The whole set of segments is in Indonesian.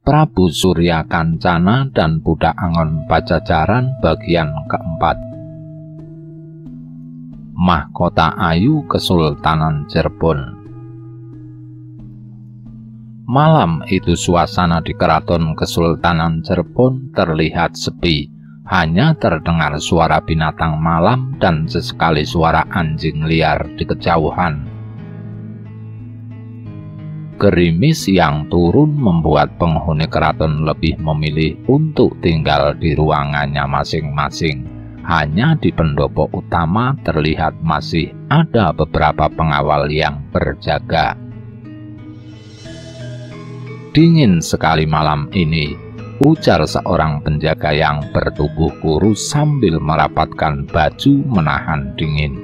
Prabu Surya Kancana dan Budak Angon Pajajaran bagian keempat. Mahkota Ayu Kesultanan Cirebon. Malam itu suasana di Keraton Kesultanan Cirebon terlihat sepi, hanya terdengar suara binatang malam dan sesekali suara anjing liar di kejauhan. Gerimis yang turun membuat penghuni keraton lebih memilih untuk tinggal di ruangannya masing-masing. Hanya di pendopo utama terlihat masih ada beberapa pengawal yang berjaga. Dingin sekali malam ini, ujar seorang penjaga yang bertubuh kurus sambil merapatkan baju menahan dingin.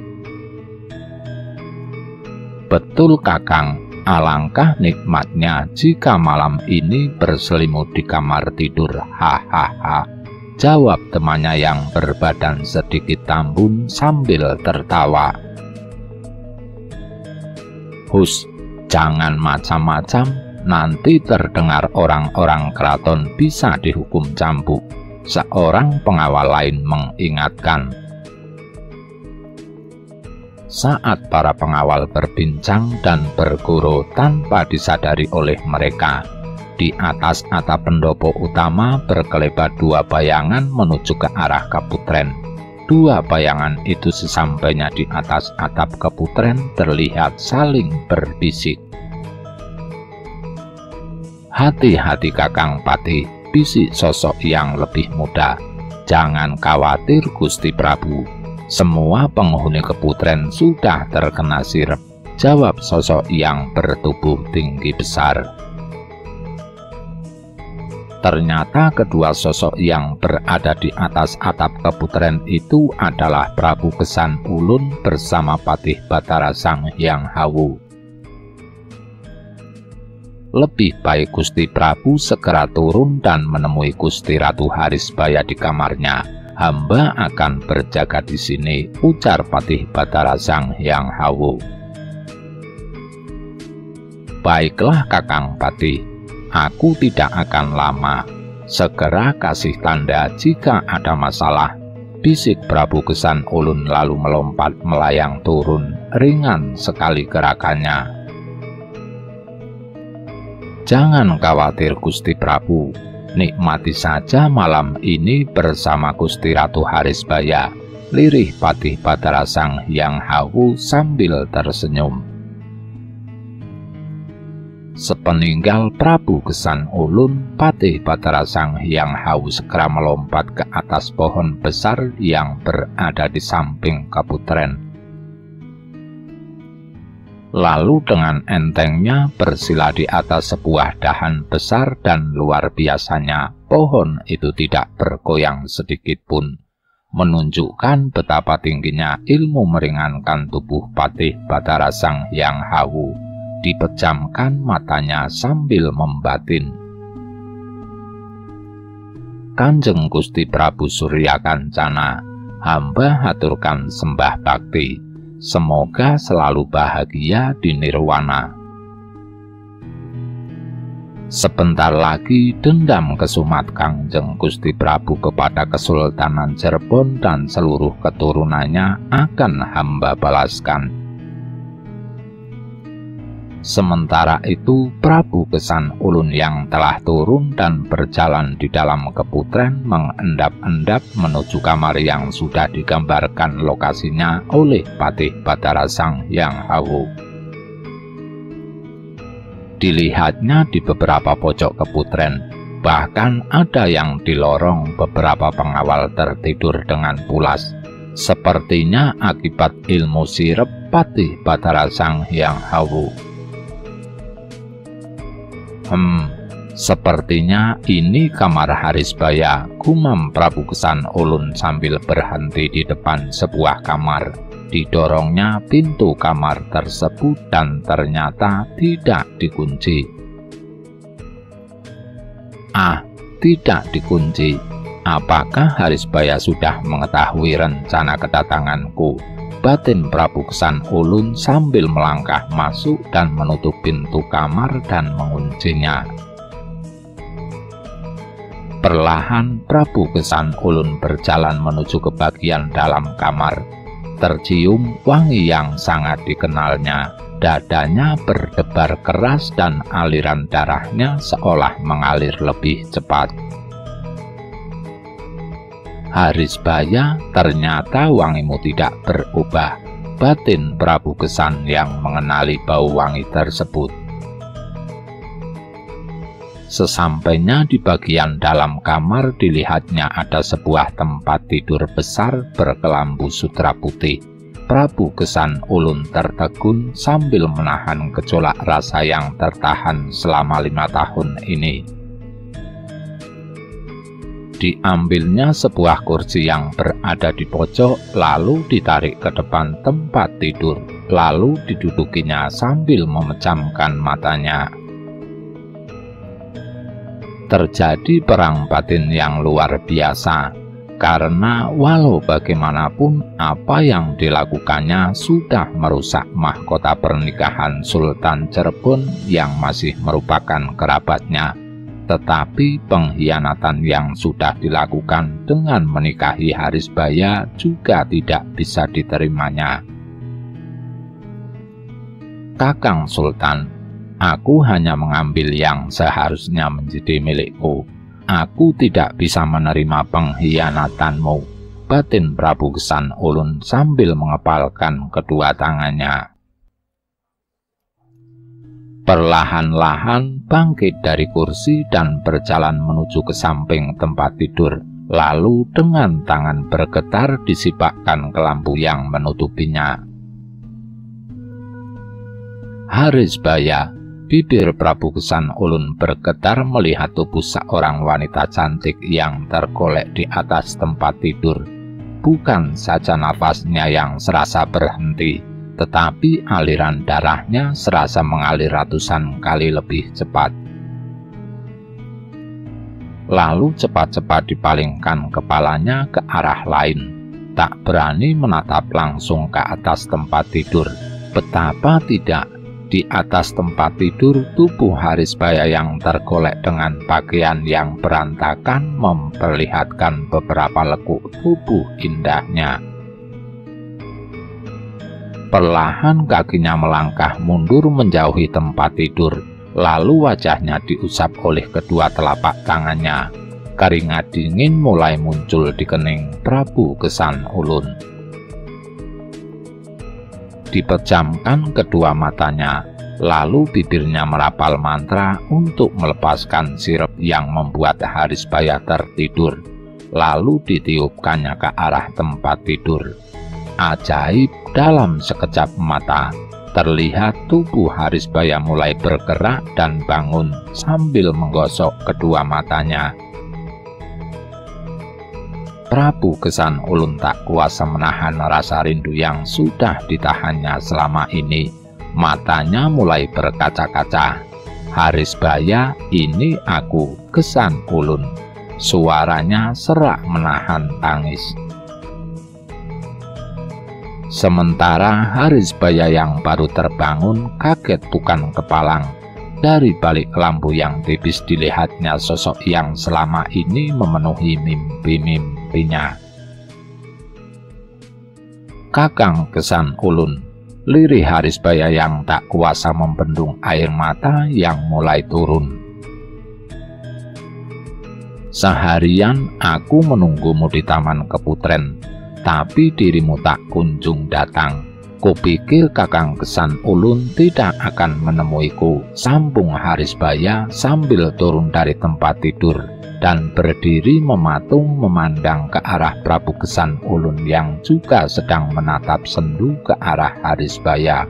Betul Kakang, alangkah nikmatnya jika malam ini berselimut di kamar tidur. Hahaha, jawab temannya yang berbadan sedikit tambun sambil tertawa. Hus, jangan macam-macam, nanti terdengar orang-orang keraton bisa dihukum cambuk, seorang pengawal lain mengingatkan. Saat para pengawal berbincang dan berguru tanpa disadari oleh mereka, di atas atap pendopo utama berkelebat dua bayangan menuju ke arah Keputren. Dua bayangan itu sesampainya di atas atap Keputren terlihat saling berbisik. Hati-hati Kakang Patih, bisik sosok yang lebih muda. Jangan khawatir Gusti Prabu, semua penghuni Keputren sudah terkena sirep, jawab sosok yang bertubuh tinggi besar. Ternyata kedua sosok yang berada di atas atap Keputren itu adalah Prabu Kesan Ulun bersama Patih Batara Sang Hyang Hawu. Lebih baik Gusti Prabu segera turun dan menemui Gusti Ratu Harisbaya di kamarnya. Hamba akan berjaga di sini, ujar Patih Batara Sang Hyang Hawu. Baiklah Kakang Patih, aku tidak akan lama. Segera kasih tanda jika ada masalah, bisik Prabu Kesan Ulun lalu melompat melayang turun, ringan sekali gerakannya. Jangan khawatir Gusti Prabu, nikmati saja malam ini bersama Gusti Ratu Harisbaya, lirih Patih Batara Sang Hyang Hawu sambil tersenyum. Sepeninggal Prabu Kesan Ulun, Patih Batara Sang Hyang Hawu segera melompat ke atas pohon besar yang berada di samping Keputren. Lalu dengan entengnya bersila di atas sebuah dahan besar dan luar biasanya pohon itu tidak bergoyang sedikit pun, menunjukkan betapa tingginya ilmu meringankan tubuh Patih Batara Sang Hyang Hawu. Dipejamkan matanya sambil membatin. Kanjeng Gusti Prabu Surya Kancana, hamba haturkan sembah bakti. Semoga selalu bahagia di nirwana. Sebentar lagi dendam kesumat Kanjeng Gusti Prabu kepada Kesultanan Cirebon dan seluruh keturunannya akan hamba balaskan. Sementara itu Prabu Kesan Ulun yang telah turun dan berjalan di dalam Keputren mengendap-endap menuju kamar yang sudah digambarkan lokasinya oleh Patih Batara Sang Hyang Hawu. Dilihatnya di beberapa pojok Keputren, bahkan ada yang di lorong beberapa pengawal tertidur dengan pulas. Sepertinya akibat ilmu sirep Patih Batara Sang Hyang Hawu. Sepertinya ini kamar Harisbaya, gumam Prabu Kesan Ulun sambil berhenti di depan sebuah kamar. Didorongnya pintu kamar tersebut dan ternyata tidak dikunci. Ah, tidak dikunci. Apakah Harisbaya sudah mengetahui rencana kedatanganku? Batin Prabu Kesan Ulun sambil melangkah masuk dan menutup pintu kamar dan menguncinya. Perlahan Prabu Gesan Ulun berjalan menuju ke bagian dalam kamar. Tercium wangi yang sangat dikenalnya. Dadanya berdebar keras dan aliran darahnya seolah mengalir lebih cepat. Harisbaya, ternyata wangimu tidak berubah, batin Prabu Gesan yang mengenali bau wangi tersebut. Sesampainya di bagian dalam kamar, dilihatnya ada sebuah tempat tidur besar berkelambu sutra putih. Prabu Gesan Ulun tertegun sambil menahan gejolak rasa yang tertahan selama 5 tahun ini. Diambilnya sebuah kursi yang berada di pojok, lalu ditarik ke depan tempat tidur, lalu didudukinya sambil memejamkan matanya. Terjadi perang batin yang luar biasa, karena walau bagaimanapun apa yang dilakukannya sudah merusak mahkota pernikahan Sultan Cirebon yang masih merupakan kerabatnya. Tetapi pengkhianatan yang sudah dilakukan dengan menikahi Harisbaya juga tidak bisa diterimanya. Kakang Sultan, aku hanya mengambil yang seharusnya menjadi milikku. Aku tidak bisa menerima pengkhianatanmu, batin Prabu Gesan Ulun sambil mengepalkan kedua tangannya. Perlahan-lahan bangkit dari kursi dan berjalan menuju ke samping tempat tidur, lalu dengan tangan bergetar disibakkan kelambu yang menutupinya. Harisbaya, bibir Prabu Gesan Ulun bergetar melihat tubuh seorang wanita cantik yang tergolek di atas tempat tidur. Bukan saja nafasnya yang serasa berhenti, tetapi aliran darahnya serasa mengalir ratusan kali lebih cepat. Lalu cepat-cepat dipalingkan kepalanya ke arah lain, tak berani menatap langsung ke atas tempat tidur. Betapa tidak, di atas tempat tidur tubuh Harisbaya yang tergolek dengan pakaian yang berantakan memperlihatkan beberapa lekuk tubuh indahnya. Perlahan kakinya melangkah mundur menjauhi tempat tidur, lalu wajahnya diusap oleh kedua telapak tangannya. Keringat dingin mulai muncul di kening Prabu Gesan Ulun. Dipejamkan kedua matanya, lalu bibirnya merapal mantra untuk melepaskan sirup yang membuat Harisbaya tertidur, lalu ditiupkannya ke arah tempat tidur. Ajaib, dalam sekejap mata terlihat tubuh Harisbaya mulai bergerak dan bangun sambil menggosok kedua matanya. Prabu Gesan Ulun tak kuasa menahan rasa rindu yang sudah ditahannya selama ini. Matanya mulai berkaca-kaca. Harisbaya, ini aku, Gesan Ulun. Suaranya serak menahan tangis. Sementara Harisbaya yang baru terbangun kaget bukan kepalang. Dari balik lampu yang tipis dilihatnya sosok yang selama ini memenuhi mimpi-mimpinya. Kakang Gesan Ulun, lirih Harisbaya yang tak kuasa membendung air mata yang mulai turun. Seharian aku menunggumu di Taman Keputren, tapi dirimu tak kunjung datang. Kupikir Kakang Gesan Ulun tidak akan menemuiku, sambung Harisbaya sambil turun dari tempat tidur dan berdiri mematung memandang ke arah Prabu Gesan Ulun yang juga sedang menatap sendu ke arah Harisbaya.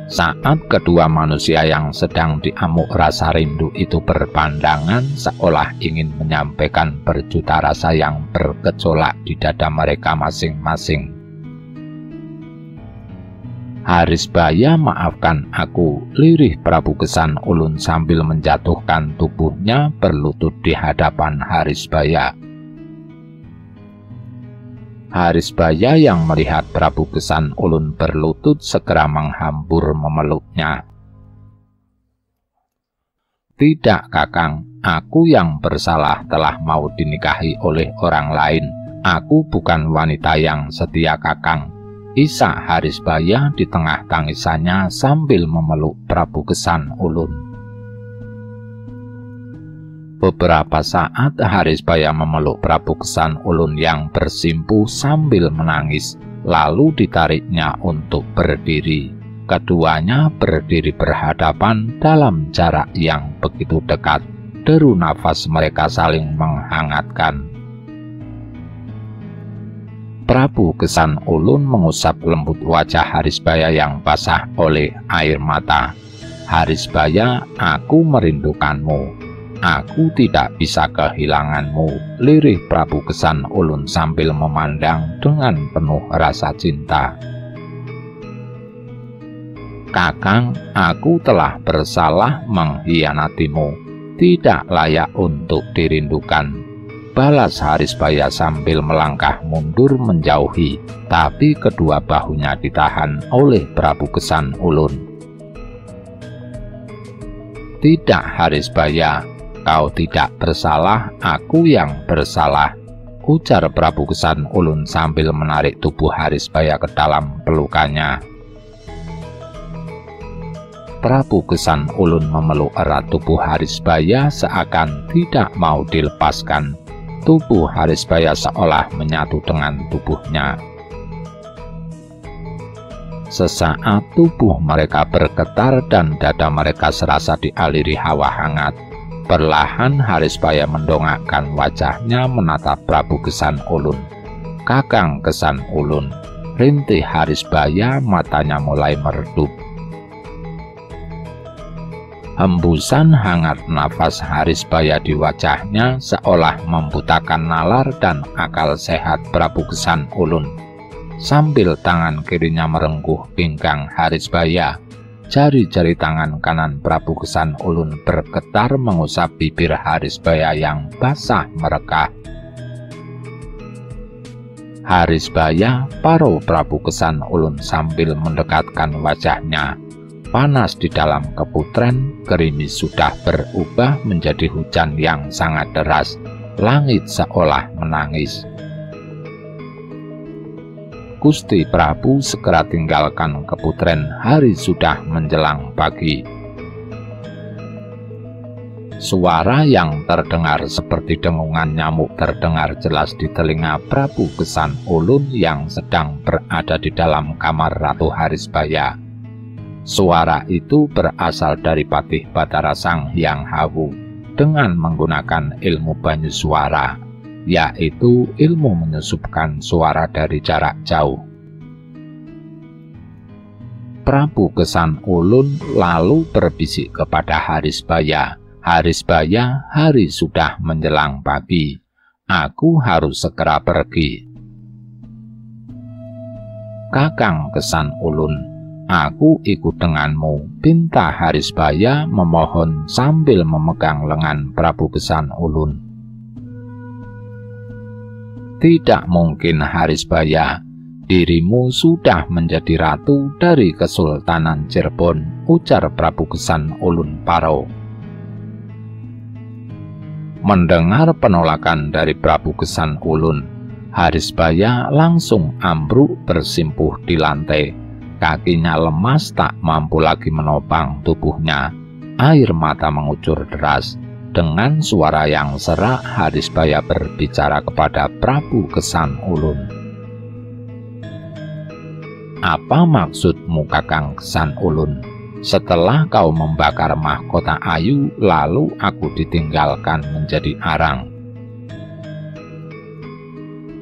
Saat kedua manusia yang sedang diamuk rasa rindu itu berpandangan seolah ingin menyampaikan berjuta rasa yang bergejolak di dada mereka masing-masing. Harisbaya, maafkan aku, lirih Prabu Gesan Ulun sambil menjatuhkan tubuhnya berlutut di hadapan Harisbaya. Harisbaya yang melihat Prabu Gesan Ulun berlutut segera menghambur memeluknya. Tidak Kakang, aku yang bersalah telah mau dinikahi oleh orang lain. Aku bukan wanita yang setia Kakang. Isak Harisbaya di tengah tangisannya sambil memeluk Prabu Kesan Ulun. Beberapa saat Harisbaya memeluk Prabu Kesan Ulun yang bersimpuh sambil menangis, lalu ditariknya untuk berdiri. Keduanya berdiri berhadapan dalam jarak yang begitu dekat. Deru nafas mereka saling menghangatkan. Prabu Kesan Ulun mengusap lembut wajah Harisbaya yang basah oleh air mata. Harisbaya, aku merindukanmu. Aku tidak bisa kehilanganmu, lirih Prabu Kesan Ulun sambil memandang dengan penuh rasa cinta. Kakang, aku telah bersalah mengkhianatimu, tidak layak untuk dirindukan. Balas Harisbaya sambil melangkah mundur menjauhi, tapi kedua bahunya ditahan oleh Prabu Kesan Ulun. Tidak Harisbaya, kau tidak bersalah, aku yang bersalah, ujar Prabu Kesan Ulun sambil menarik tubuh Harisbaya ke dalam pelukannya. Prabu Kesan Ulun memeluk erat tubuh Harisbaya seakan tidak mau dilepaskan. Tubuh Harisbaya seolah menyatu dengan tubuhnya. Sesaat tubuh mereka bergetar dan dada mereka serasa dialiri hawa hangat. Perlahan Harisbaya mendongakkan wajahnya menatap Prabu Kesan Ulun. Kakang Kesan Ulun, rintih Harisbaya, matanya mulai meredup. Hembusan hangat nafas Harisbaya di wajahnya seolah membutakan nalar dan akal sehat Prabu Kesan Ulun. Sambil tangan kirinya merengkuh pinggang Harisbaya, jari-jari tangan kanan Prabu Kesan Ulun bergetar mengusap bibir Harisbaya yang basah merekah. Harisbaya, paruh Prabu Kesan Ulun sambil mendekatkan wajahnya. Panas di dalam keputren, gerimis sudah berubah menjadi hujan yang sangat deras. Langit seolah menangis. Gusti Prabu segera tinggalkan keputren, hari sudah menjelang pagi. Suara yang terdengar seperti dengungan nyamuk terdengar jelas di telinga Prabu Kesan Ulun yang sedang berada di dalam kamar Ratu Harisbaya. Suara itu berasal dari Patih Batara Sang Hyang Hawu dengan menggunakan ilmu banyu suara, yaitu ilmu menyusupkan suara dari jarak jauh. Prabu Kesan Ulun lalu berbisik kepada Harisbaya, "Harisbaya, hari sudah menjelang pagi. Aku harus segera pergi." "Kakang Kesan Ulun, aku ikut denganmu," pinta Harisbaya memohon sambil memegang lengan Prabu Kesan Ulun. "Tidak mungkin Harisbaya, dirimu sudah menjadi ratu dari Kesultanan Cirebon," ujar Prabu Kesan Ulun Paro. Mendengar penolakan dari Prabu Kesan Ulun, Harisbaya langsung ambruk bersimpuh di lantai. Kakinya lemas tak mampu lagi menopang tubuhnya. Air mata mengucur deras. Dengan suara yang serak, Harisbaya berbicara kepada Prabu Kesan Ulun. "Apa maksudmu, Kakang Kesan Ulun? Setelah kau membakar mahkota ayu, lalu aku ditinggalkan menjadi arang."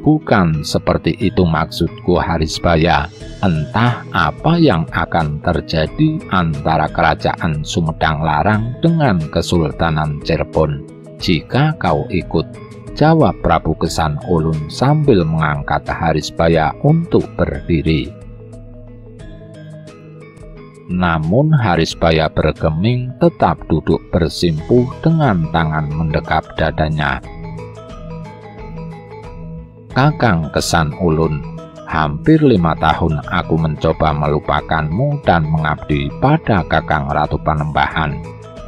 "Bukan seperti itu maksudku, Harisbaya. Entah apa yang akan terjadi antara kerajaan Sumedang Larang dengan Kesultanan Cirebon jika kau ikut," jawab Prabu Kesan Ulun sambil mengangkat Harisbaya untuk berdiri. Namun Harisbaya bergeming tetap duduk bersimpuh dengan tangan mendekap dadanya. "Kakang Kesan Ulun, hampir 5 tahun aku mencoba melupakanmu dan mengabdi pada Kakang Ratu Panembahan.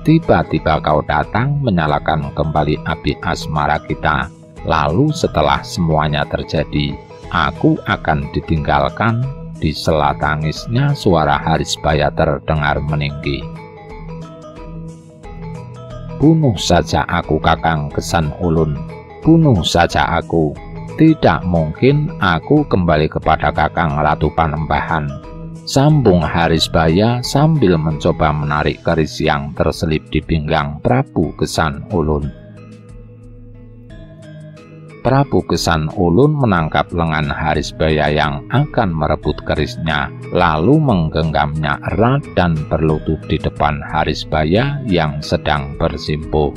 tiba-tiba kau datang menyalakan kembali api asmara kita. Lalu setelah semuanya terjadi, aku akan ditinggalkan." Di sela tangisnya suara Harisbaya terdengar meninggi. "Bunuh saja aku, Kakang Gesan Ulun. Bunuh saja aku. Tidak mungkin aku kembali kepada Kakang Ratu Panembahan," sambung Harisbaya sambil mencoba menarik keris yang terselip di pinggang Prabu Gesan Ulun. Prabu Gesan Ulun menangkap lengan Harisbaya yang akan merebut kerisnya, lalu menggenggamnya erat dan berlutut di depan Harisbaya yang sedang bersimpuh.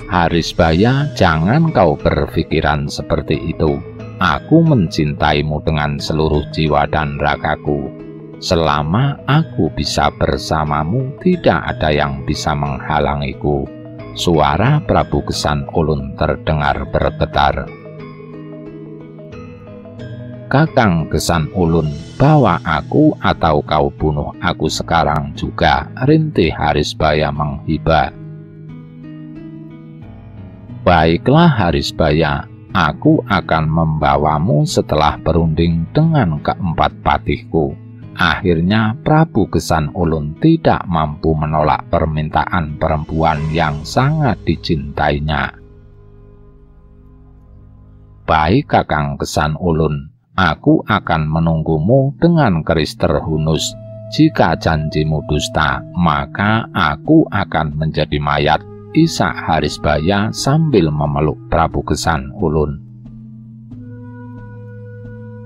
"Harisbaya, jangan kau berpikiran seperti itu. Aku mencintaimu dengan seluruh jiwa dan ragaku. Selama aku bisa bersamamu, tidak ada yang bisa menghalangiku." Suara Prabu Gesan Ulun terdengar bergetar. "Kakang Gesan Ulun, bawa aku atau kau bunuh aku sekarang juga," rintih Harisbaya menghibah. "Baiklah Harisbaya, aku akan membawamu setelah berunding dengan keempat patihku." Akhirnya Prabu Gesan Ulun tidak mampu menolak permintaan perempuan yang sangat dicintainya. "Baik Kakang Gesan Ulun, aku akan menunggumu dengan keris terhunus. Jika janjimu dusta, maka aku akan menjadi mayat," isak Harisbaya sambil memeluk Prabu Gesan Ulun.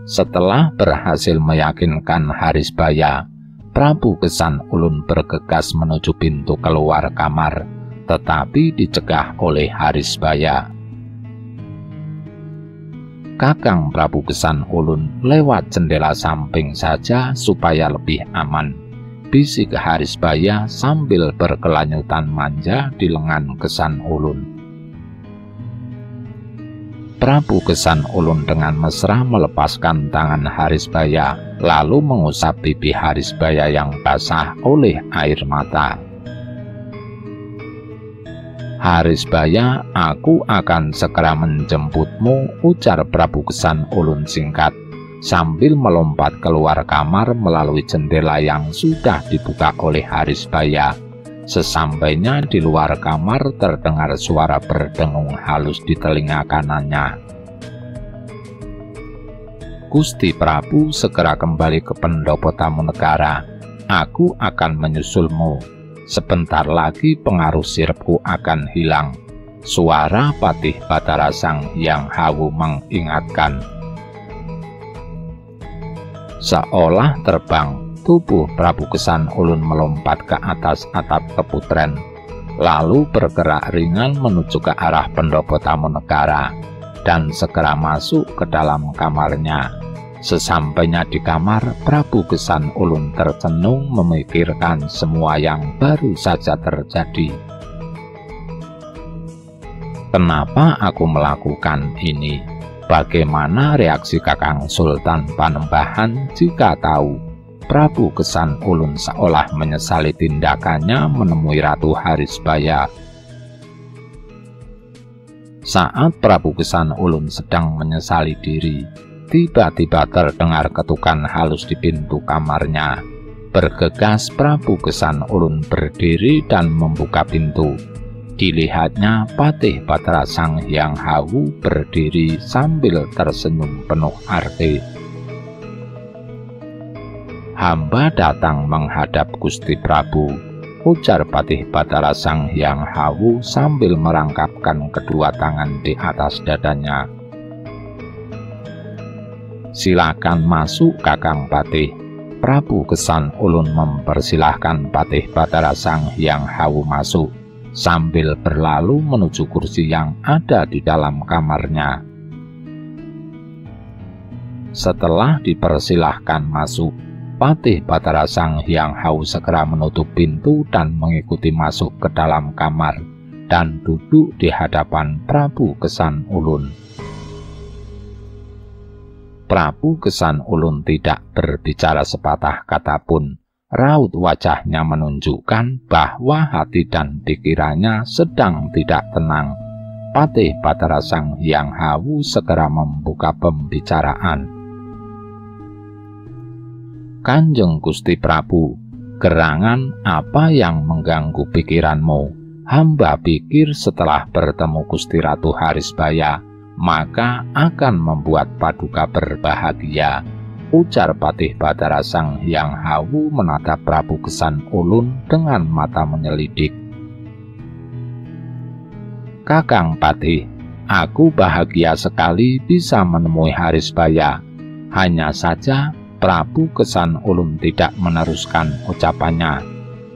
Setelah berhasil meyakinkan Harisbaya, Prabu Gesan Ulun bergegas menuju pintu keluar kamar, tetapi dicegah oleh Harisbaya. "Kakang Prabu Gesan Ulun, lewat jendela samping saja supaya lebih aman," bisik Harisbaya sambil berkelanyutan manja di lengan Gesan Ulun. Prabu Gesan Ulun dengan mesra melepaskan tangan Harisbaya, lalu mengusap pipi Harisbaya yang basah oleh air mata. "Harisbaya, aku akan segera menjemputmu," ujar Prabu Gesan Ulun singkat, sambil melompat keluar kamar melalui jendela yang sudah dibuka oleh Harisbaya. Sesampainya di luar kamar terdengar suara berdengung halus di telinga kanannya. "Gusti Prabu segera kembali ke pendopo Tamunegara. Aku akan menyusulmu. Sebentar lagi pengaruh siripku akan hilang," suara Patih Batara Sang Hyang Hawu mengingatkan. Seolah terbang, tubuh Prabu Gesan Ulun melompat ke atas atap keputren, lalu bergerak ringan menuju ke arah pendopo Tamunegara, dan segera masuk ke dalam kamarnya. Sesampainya di kamar, Prabu Gesan Ulun tercenung memikirkan semua yang baru saja terjadi. "Kenapa aku melakukan ini? Bagaimana reaksi Kakang Sultan Panembahan jika tahu?" Prabu Gesan Ulun seolah menyesali tindakannya menemui Ratu Harisbaya. Saat Prabu Gesan Ulun sedang menyesali diri, tiba-tiba terdengar ketukan halus di pintu kamarnya. Bergegas Prabu Gesan Ulun berdiri dan membuka pintu. Dilihatnya Patih Batara Sang Hyang Hawu berdiri sambil tersenyum penuh arti. "Hamba datang menghadap Gusti Prabu," ujar Patih Batara Sang Hyang Hawu sambil merangkapkan kedua tangan di atas dadanya. "Silakan masuk Kakang Patih." Prabu Gesan Ulun mempersilahkan Patih Batara Sang Hyang Hawu masuk, sambil berlalu menuju kursi yang ada di dalam kamarnya. Setelah dipersilahkan masuk, Patih Batara Sang Hyang Hawu segera menutup pintu dan mengikuti masuk ke dalam kamar dan duduk di hadapan Prabu Gesan Ulun. Prabu Gesan Ulun tidak berbicara sepatah kata pun, Raut wajahnya menunjukkan bahwa hati dan pikirannya sedang tidak tenang. Patih Batara Sang Hyang Hawu segera membuka pembicaraan. Kanjeng Gusti Prabu, gerangan apa yang mengganggu pikiranmu? Hamba pikir setelah bertemu Gusti Ratu Harisbaya, maka akan membuat Paduka berbahagia, ujar Patih Batara Sang Hyang Hawu menatap Prabu Kesan Ulun dengan mata menyelidik. Kakang Patih, aku bahagia sekali bisa menemui Harisbaya. Hanya saja Prabu Kesan Ulun tidak meneruskan ucapannya.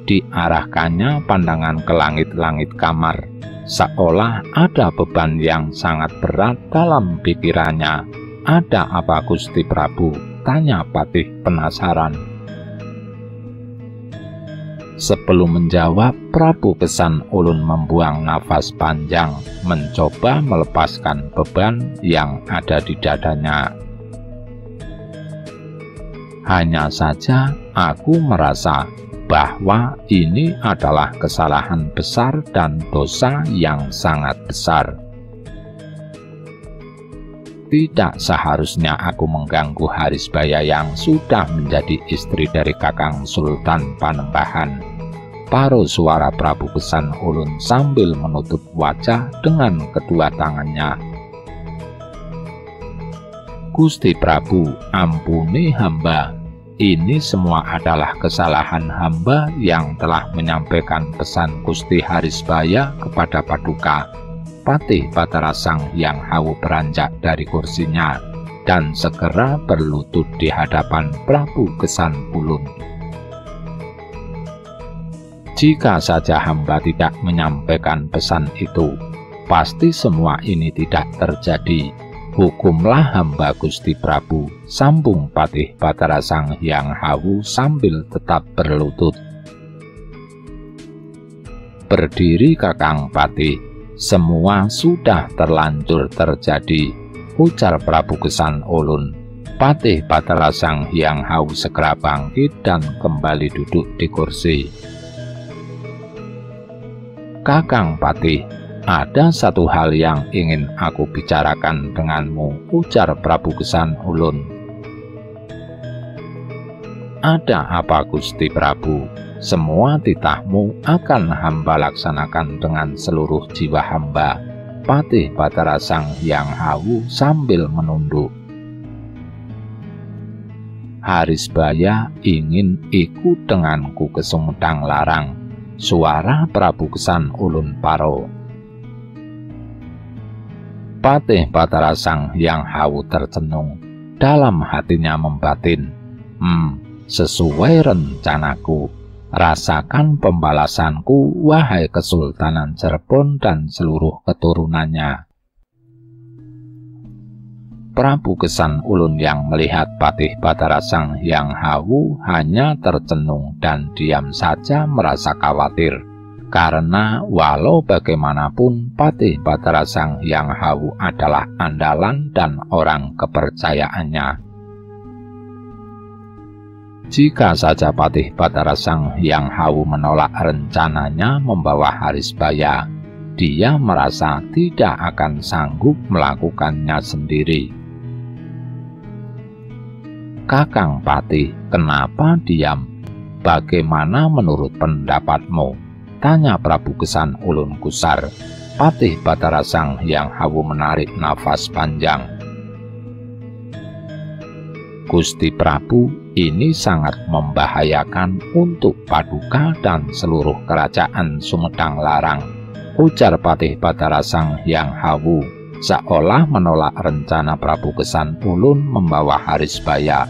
Diarahkannya pandangan ke langit-langit kamar, seolah ada beban yang sangat berat dalam pikirannya. Ada apa Gusti Prabu? Tanya Patih penasaran. Sebelum menjawab, Prabu Kesan Ulun membuang nafas panjang, mencoba melepaskan beban yang ada di dadanya. Hanya saja aku merasa bahwa ini adalah kesalahan besar dan dosa yang sangat besar. Tidak seharusnya aku mengganggu Harisbaya yang sudah menjadi istri dari Kakang Sultan Panembahan. Paruh suara Prabu Kesan Ulun sambil menutup wajah dengan kedua tangannya. Gusti Prabu, ampuni hamba. Ini semua adalah kesalahan hamba yang telah menyampaikan pesan Gusti Harisbaya kepada Paduka. Patih Batara Sang Hyang Hawu beranjak dari kursinya dan segera berlutut di hadapan Prabu Kesan Ulun. Jika saja hamba tidak menyampaikan pesan itu, pasti semua ini tidak terjadi. Hukumlah hamba Gusti Prabu, sambung Patih Batara Sang Hyang Hawu sambil tetap berlutut. Berdiri Kakang Patih, semua sudah terlanjur terjadi, ujar Prabu Kesan Ulun. Patih Batara Sang Hyang Hawu segera bangkit dan kembali duduk di kursi. Kakang Patih, ada satu hal yang ingin aku bicarakan denganmu, ujar Prabu Kesan Ulun. Ada apa Gusti Prabu? Semua titahmu akan hamba laksanakan dengan seluruh jiwa hamba, Patih Batara Sang Hyang Hawu sambil menunduk. Harisbaya ingin ikut denganku ke Sumedang Larang, suara Prabu Kesan Ulun paro. Patih Batara Sang Hyang Hawu tercenung, dalam hatinya membatin, sesuai rencanaku. Rasakan pembalasanku, wahai Kesultanan Cirebon dan seluruh keturunannya. Prabu Kesan Ulun yang melihat Patih Batara Sang Hyang Hawu hanya tercenung dan diam saja merasa khawatir. Karena walau bagaimanapun Patih Batara Sang Hyang Hawu adalah andalan dan orang kepercayaannya. Jika saja Patih Batara Sang Hyang Hawu menolak rencananya membawa Harisbaya, dia merasa tidak akan sanggup melakukannya sendiri. Kakang Patih, kenapa diam? Bagaimana menurut pendapatmu? Tanya Prabu Kesan Ulun gusar. Patih Batara Sang Hyang Hawu menarik nafas panjang. Gusti Prabu, ini sangat membahayakan untuk Paduka dan seluruh kerajaan Sumedang Larang, ujar Patih Batara Sang Hyang Hawu, seolah menolak rencana Prabu Kesan Ulun membawa Harisbaya.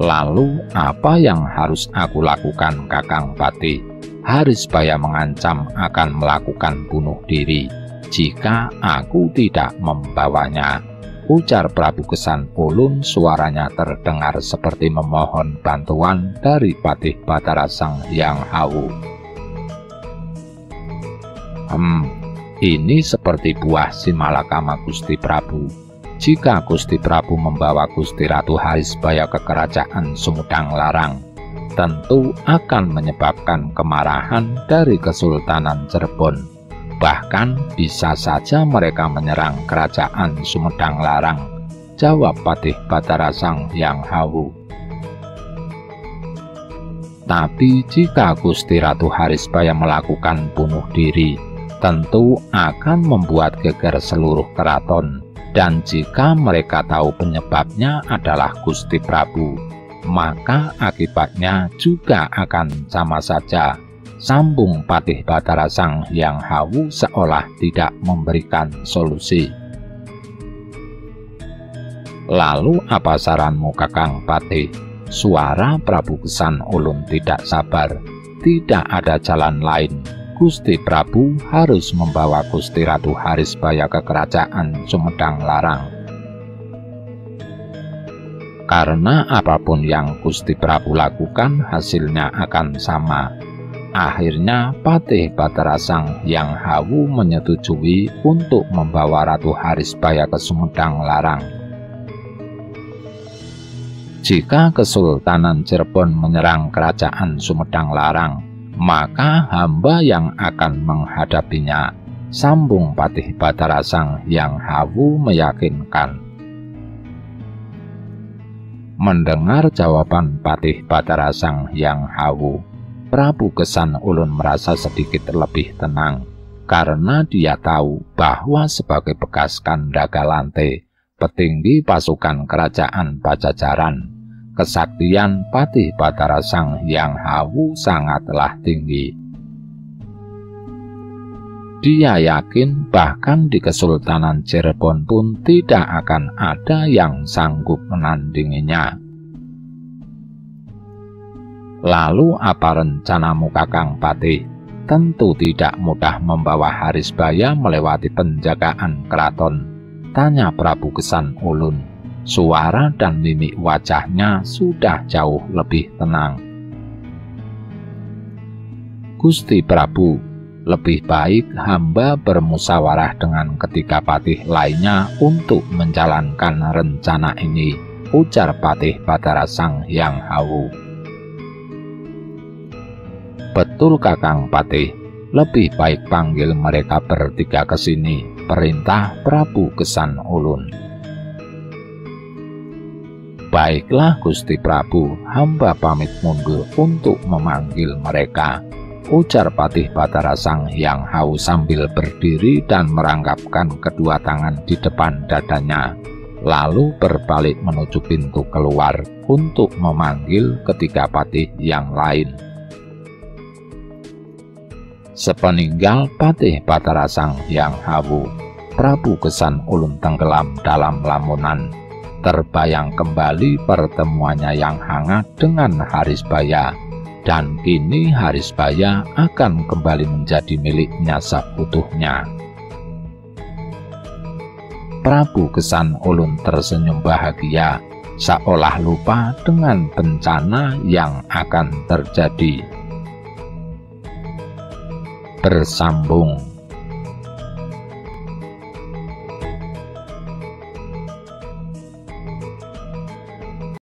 Lalu apa yang harus aku lakukan Kakang Patih? Harisbaya mengancam akan melakukan bunuh diri jika aku tidak membawanya, ujar Prabu Kesan Ulun, suaranya terdengar seperti memohon bantuan dari Patih Batara Sang Hyang Hawu. Ini seperti buah simalakama Gusti Prabu. jika Gusti Prabu membawa Gusti Ratu Harisbaya ke kerajaan Sumedang Larang, tentu akan menyebabkan kemarahan dari Kesultanan Cirebon. Bahkan bisa saja mereka menyerang kerajaan Sumedang Larang, jawab Patih Batara Sang Hyang Hawu. Tapi jika Gusti Ratu Harisbaya melakukan bunuh diri, tentu akan membuat geger seluruh keraton. Dan jika mereka tahu penyebabnya adalah Gusti Prabu, maka akibatnya juga akan sama saja, sambung Patih Batara Sang Hyang Hawu seolah tidak memberikan solusi. Lalu apa saranmu, Kakang Patih? Suara Prabu Kesan Ulun tidak sabar. Tidak ada jalan lain. Gusti Prabu harus membawa Gusti Ratu Harisbaya ke kerajaan Sumedang Larang. Karena apapun yang Gusti Prabu lakukan, hasilnya akan sama. Akhirnya Patih Batara Sang Hyang Hawu menyetujui untuk membawa Ratu Harisbaya ke Sumedang Larang. Jika Kesultanan Cirebon menyerang kerajaan Sumedang Larang, maka hamba yang akan menghadapinya, sambung Patih Batara Sang Hyang Hawu meyakinkan. Mendengar jawaban Patih Batara Sang Hyang Hawu, Prabu Kesan Ulun merasa sedikit lebih tenang, karena dia tahu bahwa sebagai bekas Kandagalante, petinggi pasukan kerajaan Pajajaran, kesaktian Patih Batara Sang Hyang Hawu sangatlah tinggi. Dia yakin bahkan di Kesultanan Cirebon pun tidak akan ada yang sanggup menandinginya. Lalu apa rencanamu, Kakang Patih? Tentu tidak mudah membawa Harisbaya melewati penjagaan keraton, tanya Prabu Kesan Ulun. Suara dan mimik wajahnya sudah jauh lebih tenang. Gusti Prabu, lebih baik hamba bermusyawarah dengan ketiga patih lainnya untuk menjalankan rencana ini, ujar Patih Batara Sang Hyang Hawu. Betul, Kakang Patih, lebih baik panggil mereka bertiga ke sini, perintah Prabu Kesan Ulun. Baiklah Gusti Prabu, hamba pamit mundur untuk memanggil mereka, ujar Patih Batara Sang Hyang Hawu sambil berdiri dan merangkapkan kedua tangan di depan dadanya, lalu berbalik menuju pintu keluar untuk memanggil ketiga patih yang lain. Sepeninggal Patih Batara Sang Hyang Hawu, Prabu Kesan Ulun tenggelam dalam lamunan. Terbayang kembali pertemuannya yang hangat dengan Harisbaya, dan kini Harisbaya akan kembali menjadi miliknya seutuhnya. Prabu Kesan Ulun tersenyum bahagia, seolah lupa dengan bencana yang akan terjadi. Bersambung.